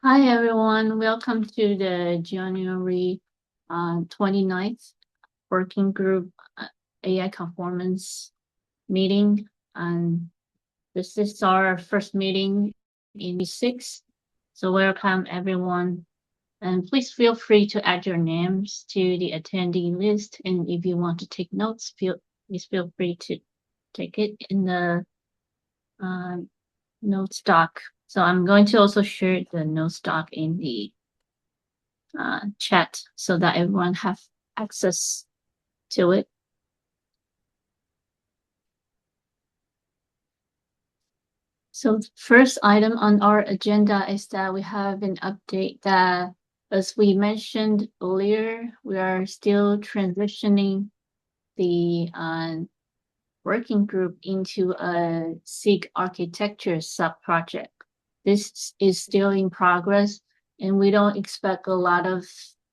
Hi everyone, welcome to the January 29th Working Group AI Conformance meeting. And this is our first meeting in week 6. So welcome everyone. And please feel free to add your names to the attendee list. And if you want to take notes, please feel free to take it in the notes doc. So I'm going to also share the notes doc in the chat so that everyone have access to it. So the first item on our agenda is that we have an update that, as we mentioned earlier, we are still transitioning the working group into a SIG architecture sub-project. This is still in progress, and we don't expect a lot of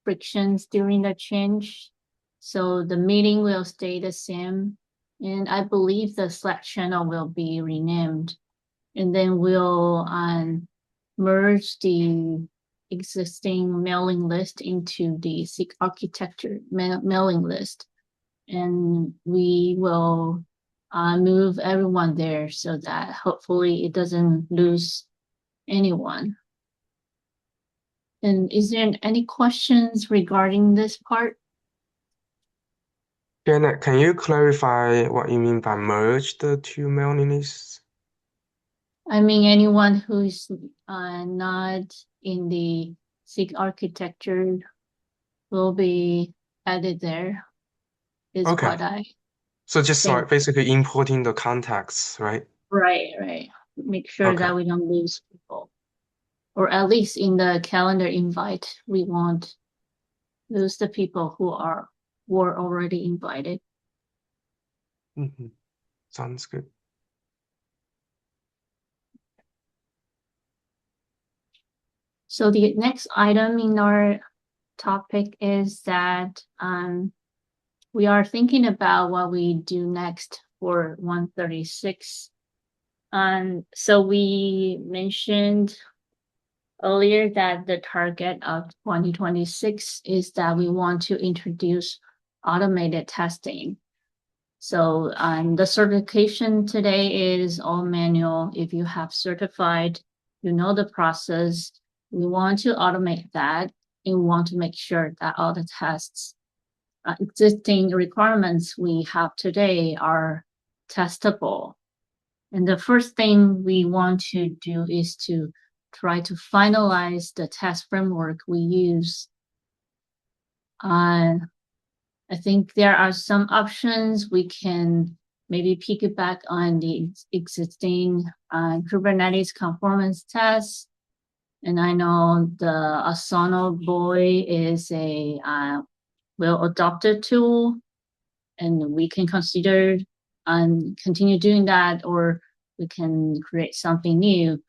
frictions during the change. So the meeting will stay the same, and I believe the Slack channel will be renamed. And then we'll merge the existing mailing list into the SIG architecture mailing list. And we will move everyone there so that hopefully it doesn't lose anyone. And is there any questions regarding this part? Janet, can you clarify what you mean by merge the two mailing lists? I mean, anyone who's not in the SIG architecture will be added there, is Okay, what I so just think. like basically importing the contacts, right? Right. Make sure Okay. that we don't lose people. Or at least in the calendar invite, we won't lose the people were already invited. Sounds good. So the next item in our topic is that we are thinking about what we do next for 136. So we mentioned earlier that the target of 2026 is that we want to introduce automated testing. So the certification today is all manual. If you have certified, you know the process. We want to automate that and we want to make sure that all the tests, existing requirements we have today are testable. And the first thing we want to do is to try to finalize the test framework we use. I think there are some options we can maybe piggyback on the existing Kubernetes conformance tests. And I know the Asana Boy is a well-adopted tool, and we can consider and continue doing that, or we can create something new.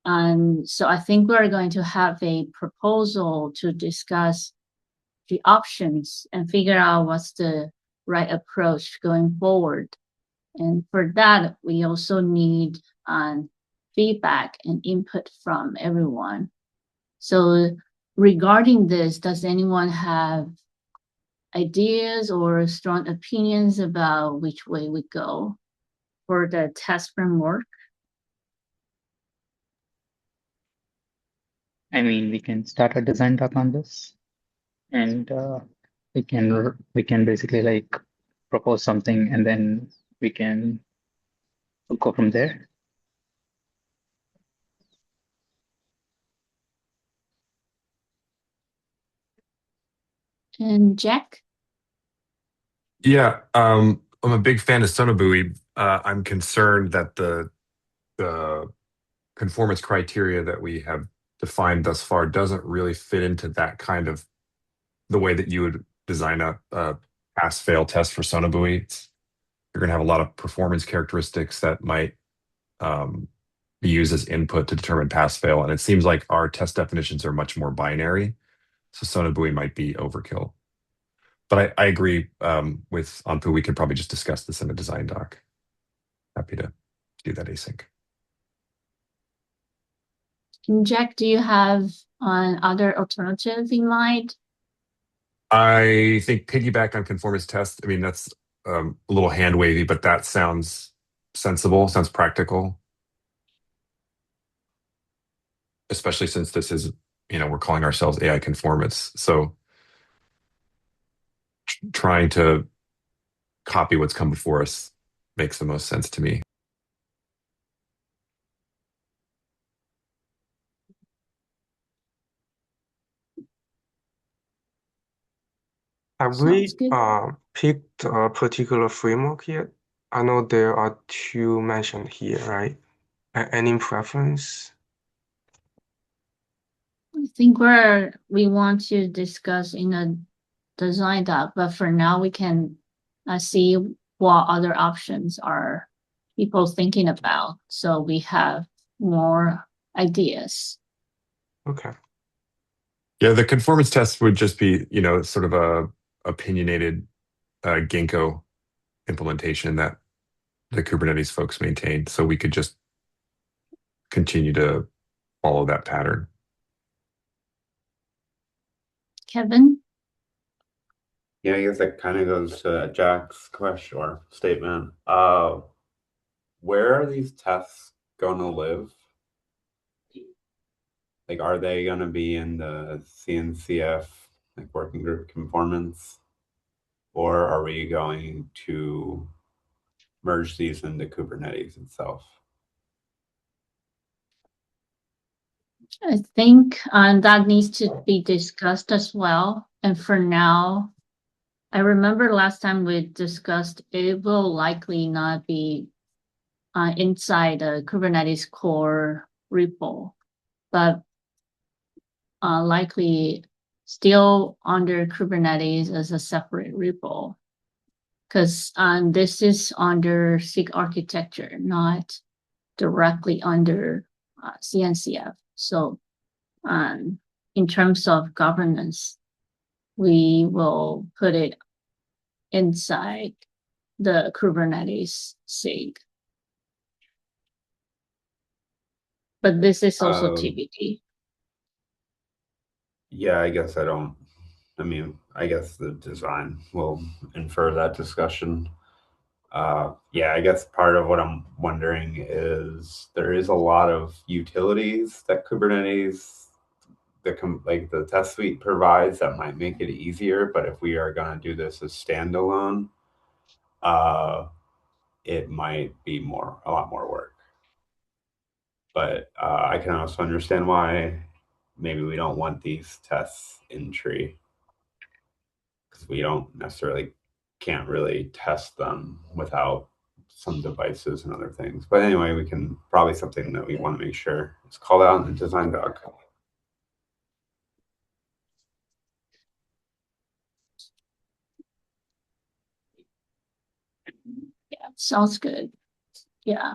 And so I think we're going to have a proposal to discuss the options and figure out what's the right approach going forward. And for that, we also need feedback and input from everyone. So regarding this, does anyone have ideas or strong opinions about which way we go for the test framework? I mean, we can start a design talk on this, and we can basically like propose something, and then we can go from there. And Jack? Yeah, I'm a big fan of Sonobui. I'm concerned that the conformance criteria that we have defined thus far doesn't really fit into that kind of the way that you would design a pass-fail test for Sonobui. You're going to have a lot of performance characteristics that might be used as input to determine pass-fail, and it seems like our test definitions are much more binary. So Sonobui might be overkill. But I agree with Anpu. We could probably just discuss this in a design doc. Happy to do that async. Jack, do you have other alternatives in mind? I think piggyback on conformance test. I mean, that's a little hand wavy, but that sounds sensible, sounds practical. Especially since this is, we're calling ourselves AI conformance. So trying to copy what's come before us makes the most sense to me. Have Sounds we good. picked a particular framework yet? I know there are two mentioned here, right? Any preference? I think we want to discuss in a design doc, but for now we can see what other options are people thinking about, so we have more ideas. Okay. Yeah, the conformance test would just be, sort of a opinionated Ginkgo implementation that the Kubernetes folks maintain. So we could just continue to follow that pattern. Kevin? Yeah, I guess that kind of goes to Jack's question or statement. Where are these tests going to live? Like, are they going to be in the CNCF, like working group conformance? Or are we going to merge these into Kubernetes itself? I think that needs to be discussed as well. And for now, I remember last time we discussed it will likely not be inside the Kubernetes core repo, but likely still under Kubernetes as a separate repo. Because this is under SIG architecture, not directly under CNCF. So in terms of governance, we will put it inside the Kubernetes SIG. But this is also TBD. Yeah, I guess I guess the design will infer that discussion. Yeah, I guess part of what I'm wondering is there is a lot of utilities that Kubernetes, the test suite provides that might make it easier. But if we are going to do this as standalone, it might be a lot more work. But I can also understand why maybe we don't want these tests in tree, because we don't necessarily can't really test them without some devices and other things. But anyway, we can probably something that we want to make sure is called out in the design doc. Yeah, sounds good. Yeah,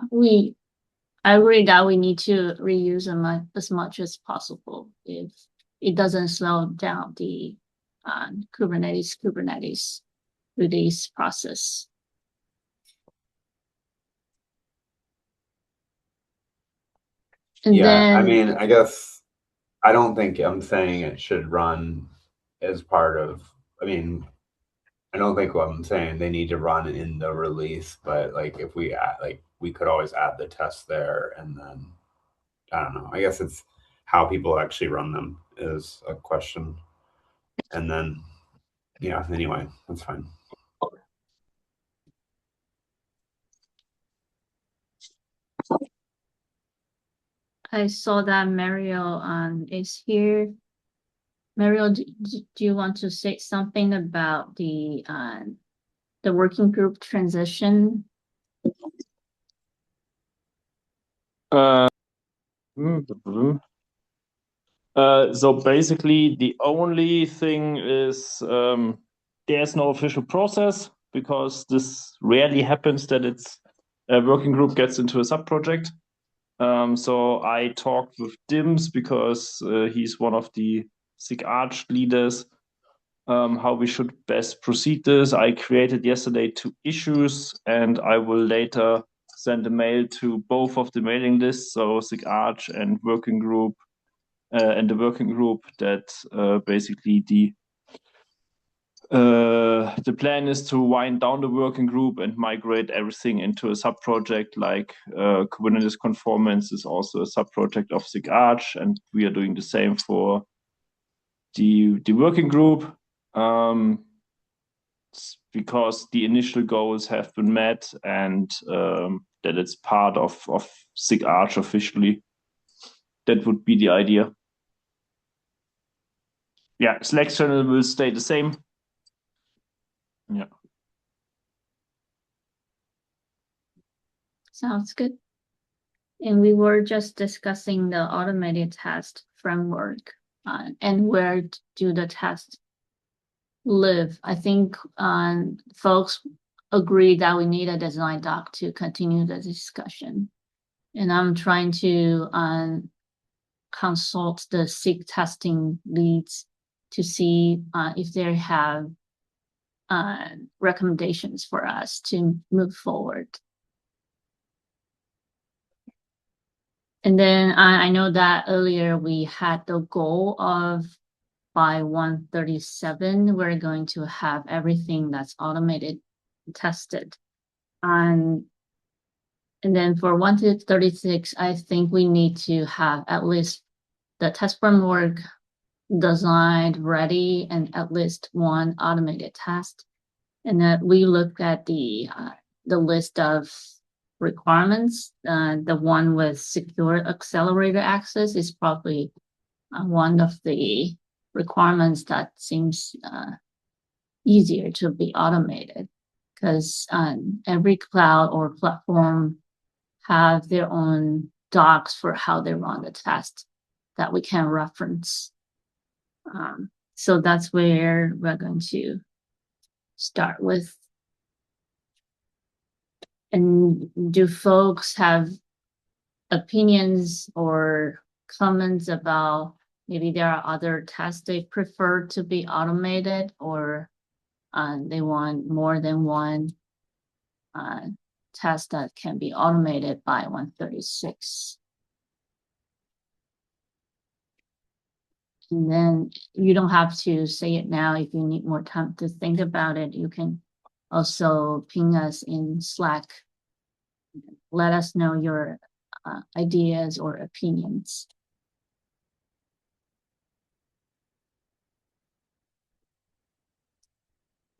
I agree that we need to reuse them as much as possible if it doesn't slow down the Kubernetes release process. And Yeah, then, I mean, I guess I don't think I'm saying it should run as part of, I don't think what I'm saying they need to run in the release, but like if we add, like we could always add the test there, and then I don't know. I guess it's how people actually run them is a question. And then yeah, anyway, that's fine. I saw that Mario is here. Mario, do you want to say something about the working group transition? So basically, the only thing is there's no official process, because this rarely happens that it's a working group gets into a sub-project. So I talked with Dims, because he's one of the SIG Arch leaders, how we should best proceed this. I created yesterday 2 issues, and I will later send a mail to both of the mailing lists, so SIG Arch and working group, and the working group that basically the plan is to wind down the working group and migrate everything into a sub-project, like Kubernetes Conformance is also a sub-project of SIG Arch, and we are doing the same for the working group, because the initial goals have been met, and that it's part of SIG Arch officially. That would be the idea. Yeah, Slack channel will stay the same. Yeah. Sounds good. And we were just discussing the automated test framework and where do the tests live. I think folks agree that we need a design doc to continue the discussion. And I'm trying to consult the SIG testing leads to see if they have recommendations for us to move forward. And then I know that earlier we had the goal of by 137, we're going to have everything that's automated tested. And then for 136, I think we need to have at least the test framework designed, ready, and at least one automated test. And that we look at the list of requirements. The one with secure accelerator access is probably one of the requirements that seems easier to be automated, because every cloud or platform have their own docs for how they run the test that we can reference. So that's where we're going to start with. And do folks have opinions or comments about maybe there are other tests they prefer to be automated, or they want more than one test that can be automated by 136? And then you don't have to say it now. If you need more time to think about it, you can also ping us in Slack. Let us know your ideas or opinions.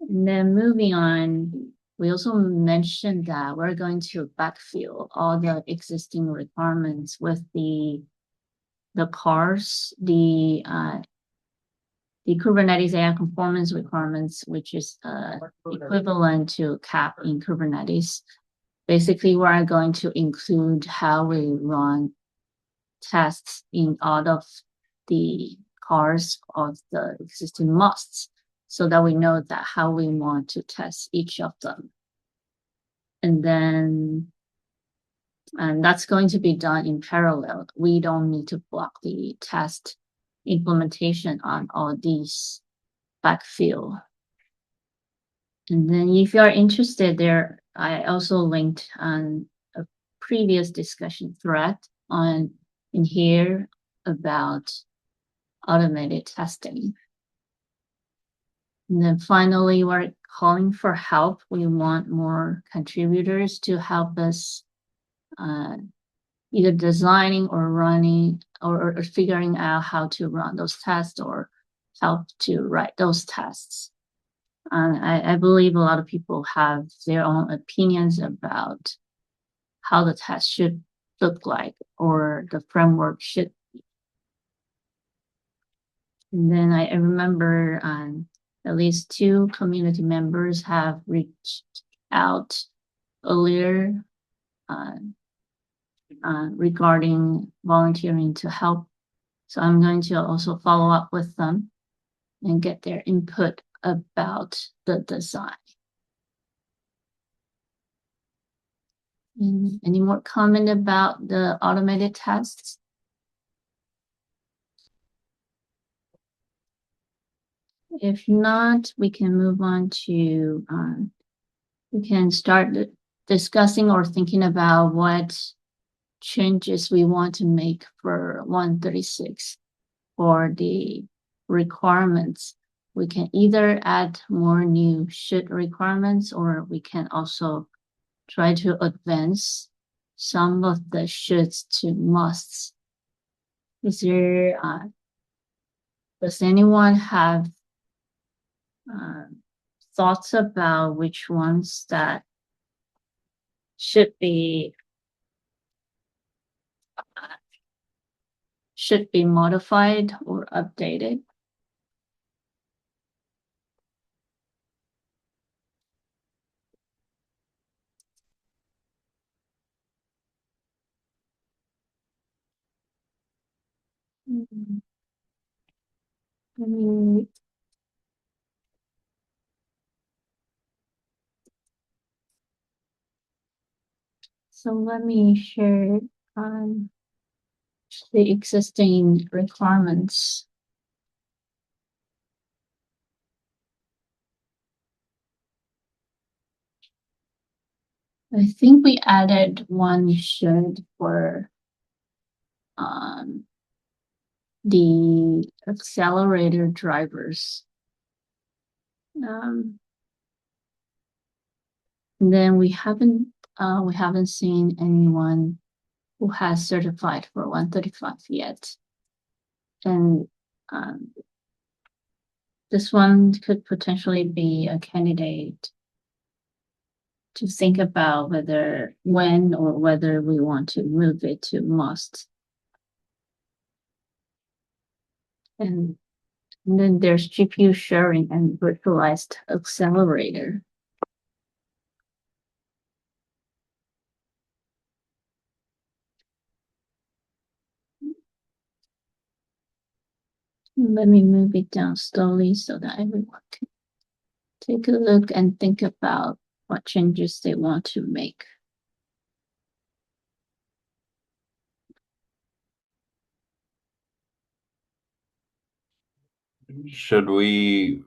And then moving on, we also mentioned that we're going to backfill all the existing requirements with the CARs, the Kubernetes AI conformance requirements, which is equivalent to CAP in Kubernetes. Basically, we're going to include how we run tests in all of the CARs of the existing musts, so that we know that how we want to test each of them. And then, and that's going to be done in parallel. We don't need to block the test implementation on all these backfill. And then if you are interested there, I also linked on a previous discussion thread in here about automated testing. And then finally, we're calling for help. We want more contributors to help us either designing or running or figuring out how to run those tests or help to write those tests. I believe a lot of people have their own opinions about how the test should look like or the framework should be. And then I remember at least 2 community members have reached out earlier regarding volunteering to help. So I'm going to also follow up with them and get their input about the design. Any more comment about the automated tests? If not, we can move on to, we can start discussing or thinking about what changes we want to make for 136. for the requirements, we can either add more new should requirements, or we can also try to advance some of the shoulds to musts. Is there, does anyone have thoughts about which ones that should be modified or updated? So let me share the existing requirements. I think we added one should for the accelerator drivers. And then we haven't seen anyone who has certified for 135 yet. And this one could potentially be a candidate to think about when or whether we want to move it to must. And then there's GPU sharing and virtualized accelerator. Let me move it down slowly so that everyone can take a look and think about what changes they want to make. Should we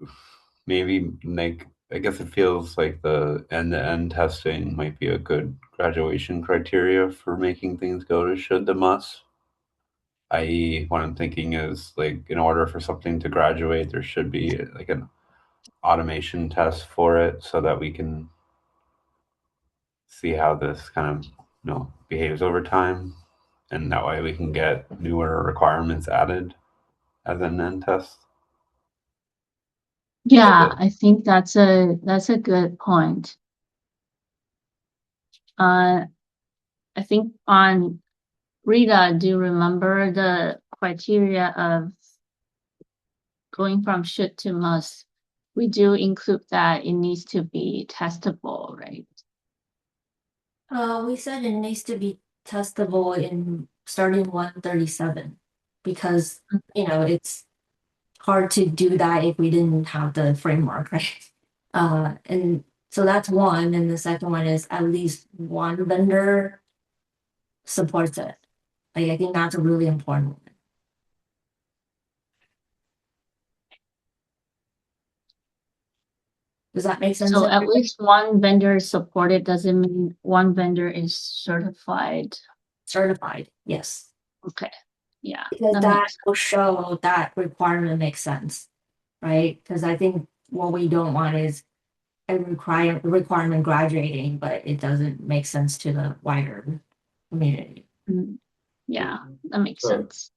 maybe make, I guess it feels like the end-to-end testing might be a good graduation criteria for making things go to should to must. I.e., what I'm thinking is like in order for something to graduate, there should be like an automation test for it so that we can see how this kind of behaves over time, and that way we can get newer requirements added as an end test. Yeah, I think that's a good point. I think on Rita, do you remember the criteria of going from should to must? We do include that it needs to be testable, right? We said it needs to be testable in starting 137 because it's hard to do that if we didn't have the framework, right? And so that's one, and the second one is at least one vendor supports it. Like I think that's a really important one. Does that make sense? So at least one vendor supported doesn't mean one vendor is certified. Certified, yes. Okay, yeah. Because that will show that requirement makes sense, right? Because I think what we don't want is a requirement graduating, but it doesn't make sense to the wider community. Yeah, that makes sense.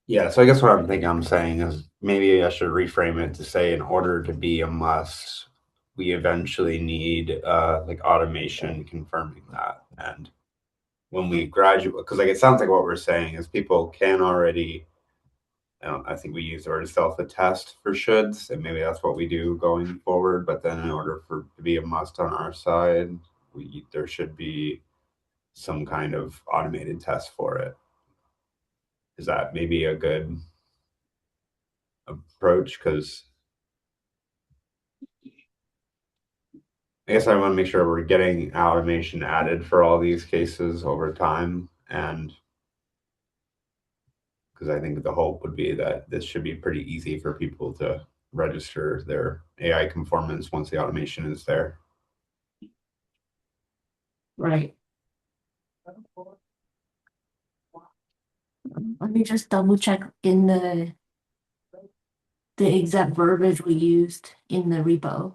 Yeah, so I guess what I'm saying is maybe I should reframe it to say in order to be a must, we eventually need like automation confirming that. And when we graduate, because like it sounds like what we're saying is people can already, I think we use the word self-attest for shoulds, and maybe that's what we do going forward. But then in order for to be a must on our side, there should be some kind of automated test for it. Is that maybe a good approach? Because I guess I want to make sure we're getting automation added for all these cases over time, and because I think the hope would be that this should be pretty easy for people to register their AI conformance once the automation is there. Right. Let me just double check in the the exact verbiage we used in the repo.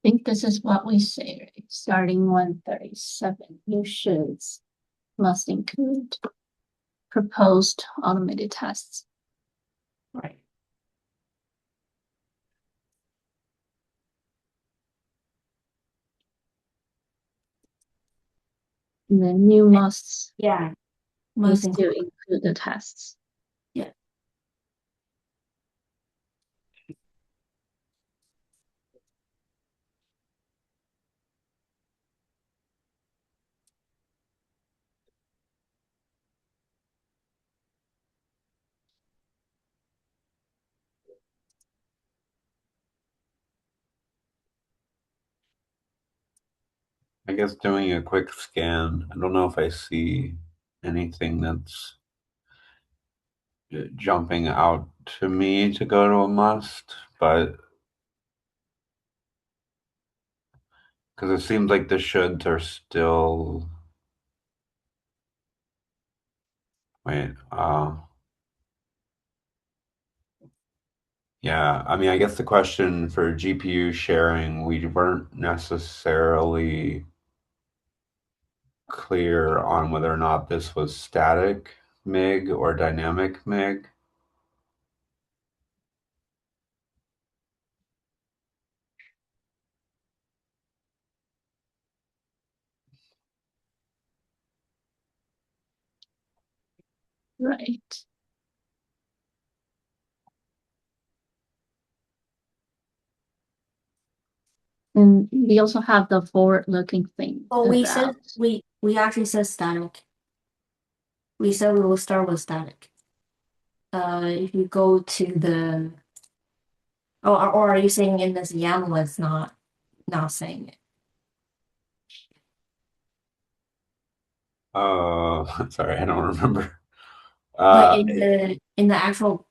I think this is what we say, right? Starting 137, you shoulds must include proposed automated tests. Right. And then new musts Yeah. needs Must to include. include the tests. Yeah. I guess doing a quick scan, I don't know if I see anything that's jumping out to me to go to a must, but because it seems like the shoulds are still. Wait, yeah, I mean, I guess the question for GPU sharing, we weren't necessarily clear on whether or not this was static MIG or dynamic MIG. Right. And we also have the forward-looking thing. Oh, we said about- we actually said static. We said we will start with static. If you go to the or are you saying in this YAML it's not saying it? Sorry, I don't remember. But in the actual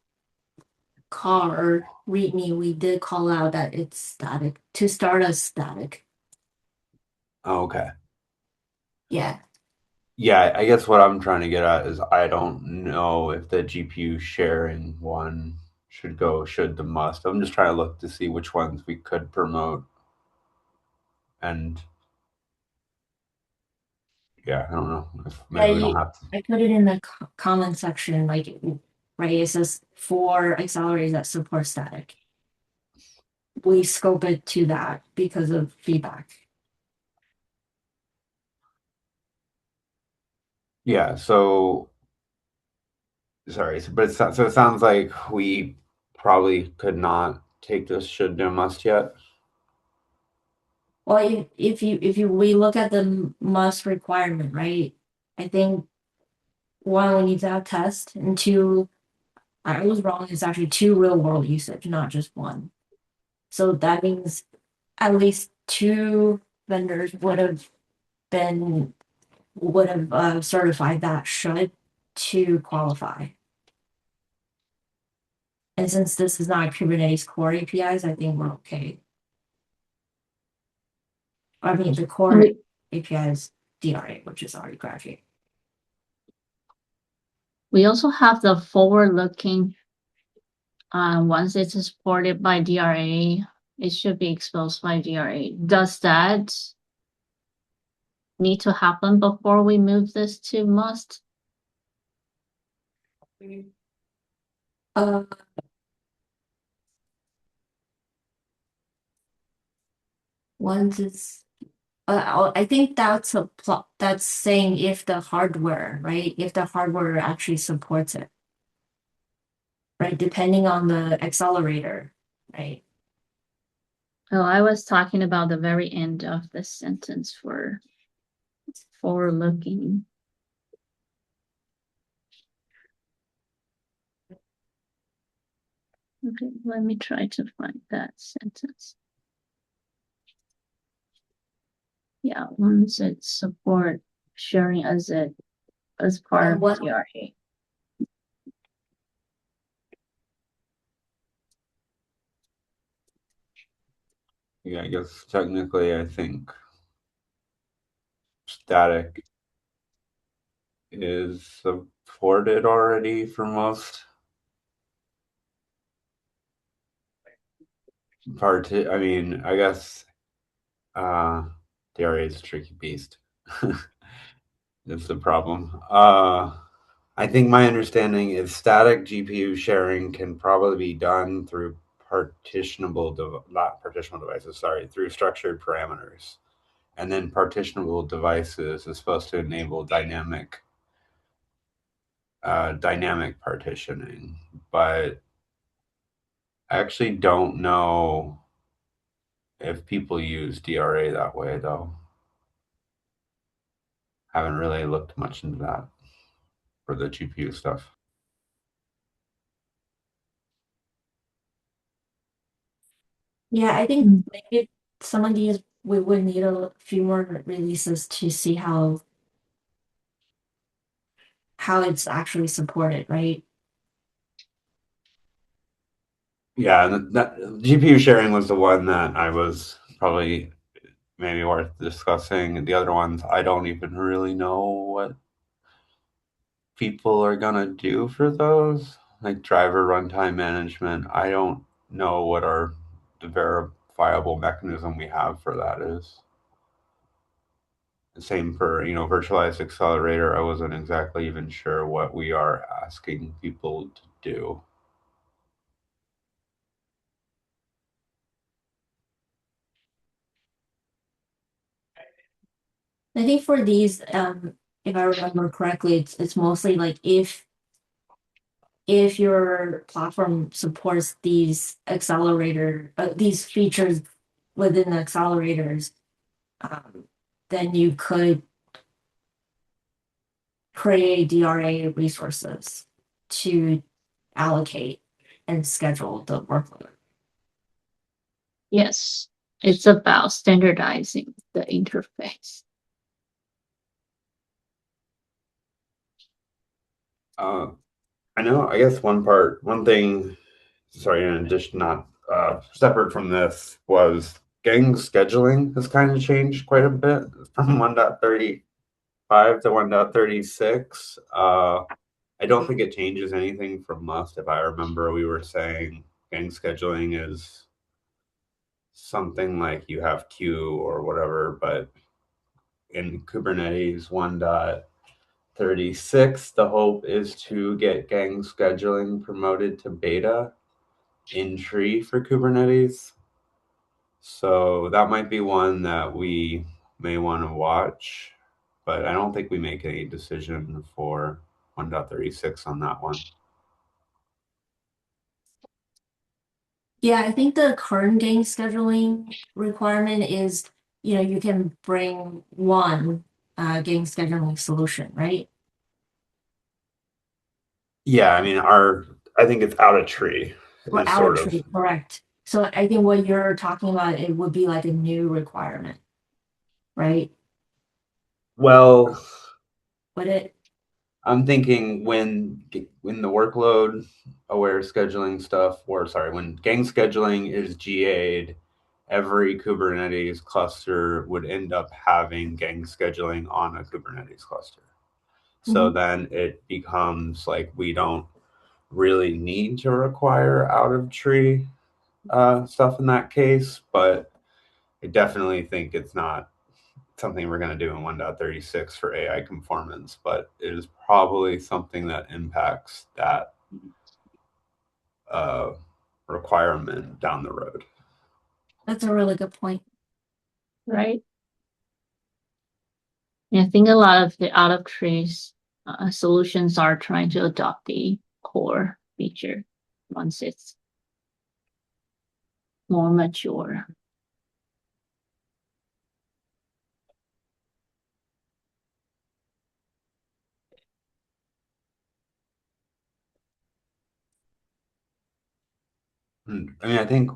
car README, we did call out that it's static to start as static. Oh, okay. Yeah. Yeah, I guess what I'm trying to get at is I don't know if the GPU sharing one should the must. I'm just trying to look to see which ones we could promote. And yeah, I don't know if maybe we don't have to. I put it in the comment section, like, right, it says for accelerators that support static. We scope it to that because of feedback. Yeah, so sorry, but so it sounds like we probably could not take this should do must yet. Well, if you we look at the must requirement, right? I think one, we need to have test, and two, I was wrong. It's actually two real world usage, not just one. So that means at least two vendors would have certified that should to qualify. And since this is not Kubernetes core APIs, I think we're okay. I mean, the core API is DRA, which is already graduated. We also have the forward-looking. Once it's supported by DRA, it should be exposed by DRA. Does that need to happen before we move this to must? Uh, Once it's I think that's that's saying if the hardware, right? If the hardware actually supports it, right? Depending on the accelerator, right? Oh, I was talking about the very end of the sentence for forward-looking. Okay, let me try to find that sentence. Yeah, once it support sharing as part of DRA. Yeah, I guess technically I think static is supported already for most part. I mean, I guess DRA is a tricky beast. That's the problem. I think my understanding is static GPU sharing can probably be done through not partitionable devices, sorry, through structured parameters. And then partitionable devices is supposed to enable dynamic partitioning, but I actually don't know if people use DRA that way, though. Haven't really looked much into that for the GPU stuff. Yeah, I think maybe some of these we would need a few more releases to see how it's actually supported, right? Yeah, that GPU sharing was the one that I was probably maybe worth discussing. The other ones, I don't even really know what people are gonna do for those, like driver runtime management. I don't know what the verifiable mechanism we have for that is. The same for virtualized accelerator. I wasn't exactly even sure what we are asking people to do. I think for these, if I remember correctly, it's mostly like if your platform supports these these features within the accelerators, then you could create DRA resources to allocate and schedule the workload. Yes, it's about standardizing the interface. I know, I guess one thing, sorry, in addition, not separate from this, was gang scheduling has kind of changed quite a bit from 1.35 to 1.36. I don't think it changes anything from must. If I remember, we were saying gang scheduling is something like you have queue or whatever, but in Kubernetes 1.36, the hope is to get gang scheduling promoted to beta in tree for Kubernetes. So that might be one that we may want to watch, but I don't think we make any decision for 1.36 on that one. Yeah, I think the current game scheduling requirement is, you can bring one game scheduling solution, right? Yeah, I mean, I think it's out of tree. Or Is sort out of. tree, correct. So I think what you're talking about, it would be like a new requirement, right? Well, Would it? I'm thinking when the workload aware scheduling stuff, or sorry, when gang scheduling is GA'd, every Kubernetes cluster would end up having gang scheduling on a Kubernetes cluster. So then it becomes like we don't really need to require out of tree stuff in that case, but I definitely think it's not something we're going to do in 1.36 for AI conformance, but it is probably something that impacts that requirement down the road. That's a really good point. Right. Yeah, I think a lot of the out of trees solutions are trying to adopt the core feature once it's more mature. I mean, I think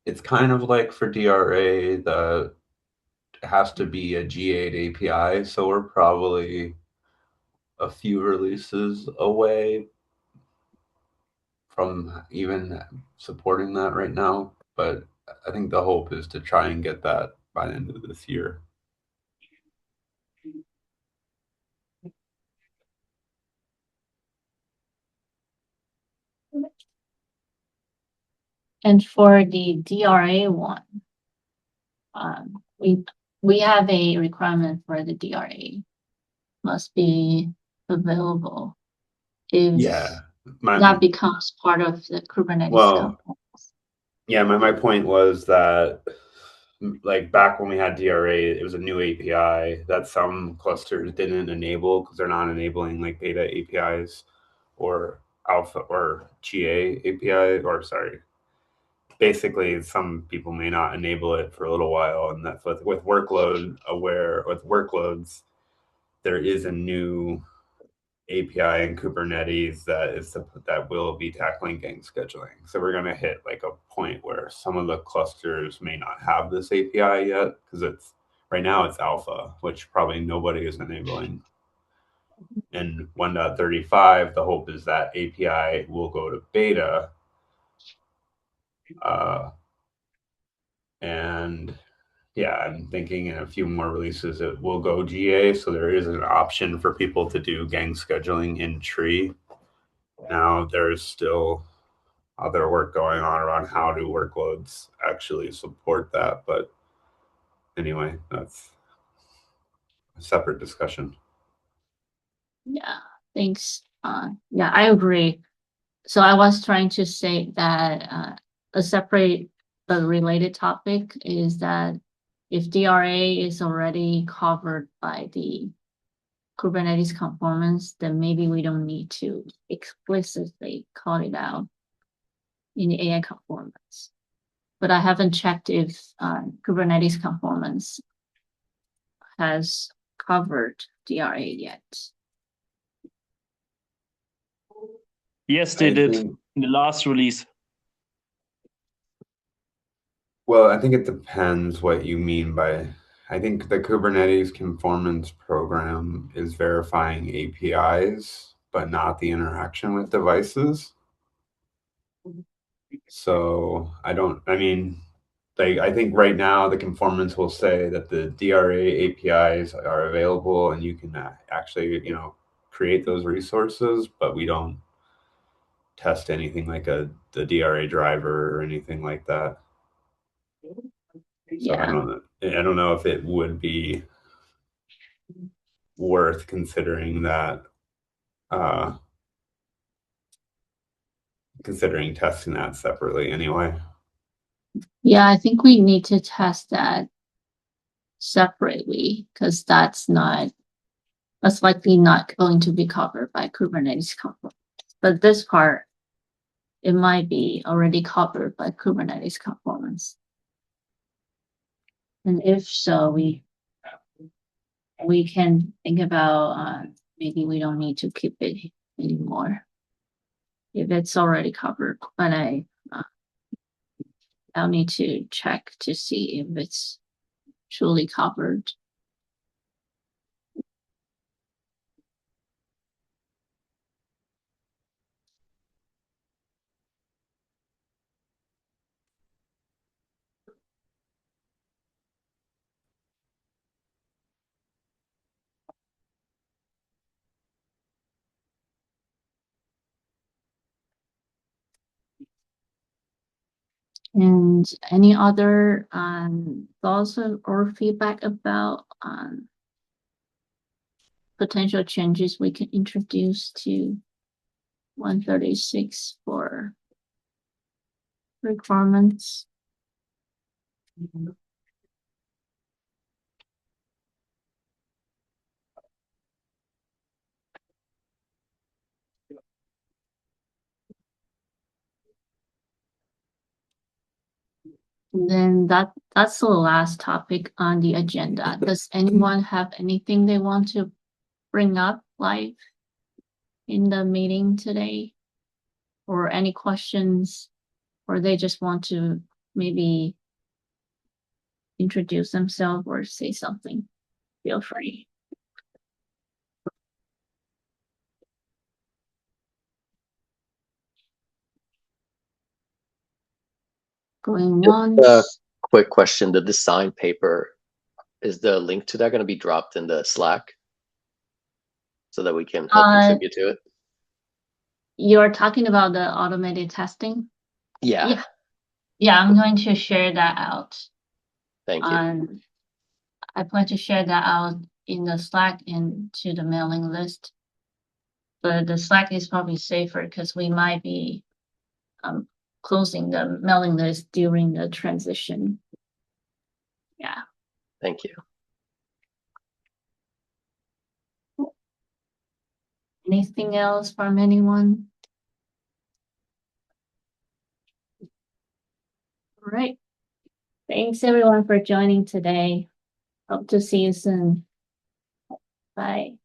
it's kind of like for DRA that it has to be a G8 API, so we're probably a few releases away from even supporting that right now. But I think the hope is to try and get that by the end of this year. And for the DRA one, we have a requirement for the DRA must be available if Yeah. that becomes part of the Kubernetes Well, components. yeah, my point was that like back when we had DRA, it was a new API that some clusters didn't enable because they're not enabling like beta APIs or alpha or GA API, or sorry. Basically, some people may not enable it for a little while, and that's with workloads, there is a new API in Kubernetes that will be tackling gang scheduling. So we're going to hit like a point where some of the clusters may not have this API yet because it's right now it's alpha, which probably nobody is enabling. In 1.35, the hope is that API will go to beta. And yeah, I'm thinking in a few more releases it will go GA, so there is an option for people to do gang scheduling in tree. Now there's still other work going on around how do workloads actually support that, but anyway, that's a separate discussion. Yeah, thanks. Yeah, I agree. So I was trying to say that a separate but related topic is that if DRA is already covered by the Kubernetes conformance, then maybe we don't need to explicitly call it out in the AI conformance. But I haven't checked if Kubernetes conformance has covered DRA yet. Yes, they did in the last release. Well, I think it depends what you mean by. I think the Kubernetes conformance program is verifying APIs, but not the interaction with devices. So I think right now the conformance will say that the DRA APIs are available and you can actually, create those resources, but we don't test anything like the DRA driver or anything like that. So Yeah. I don't know if it would be worth considering that, considering testing that separately anyway. Yeah, I think we need to test that separately because that's likely not going to be covered by Kubernetes conformance. But this part, it might be already covered by Kubernetes conformance. And if so, we can think about maybe we don't need to keep it anymore if it's already covered. But I'll need to check to see if it's truly covered. And any other thoughts or feedback about potential changes we can introduce to 136 for requirements? And then that's the last topic on the agenda. Does anyone have anything they want to bring up live in the meeting today? Or any questions or they just want to maybe introduce themselves or say something, feel free. Going Just a once. quick question. The design paper, is the link to that going to be dropped in the Slack so that we can help contribute to it? You're talking about the automated testing? Yeah. Yeah, I'm going to share that out. Thank you. I plan to share that out in the Slack and to the mailing list. But the Slack is probably safer because we might be closing the mailing list during the transition. Yeah. Thank you. Anything else from anyone? All right. Thanks everyone for joining today. Hope to see you soon. Bye.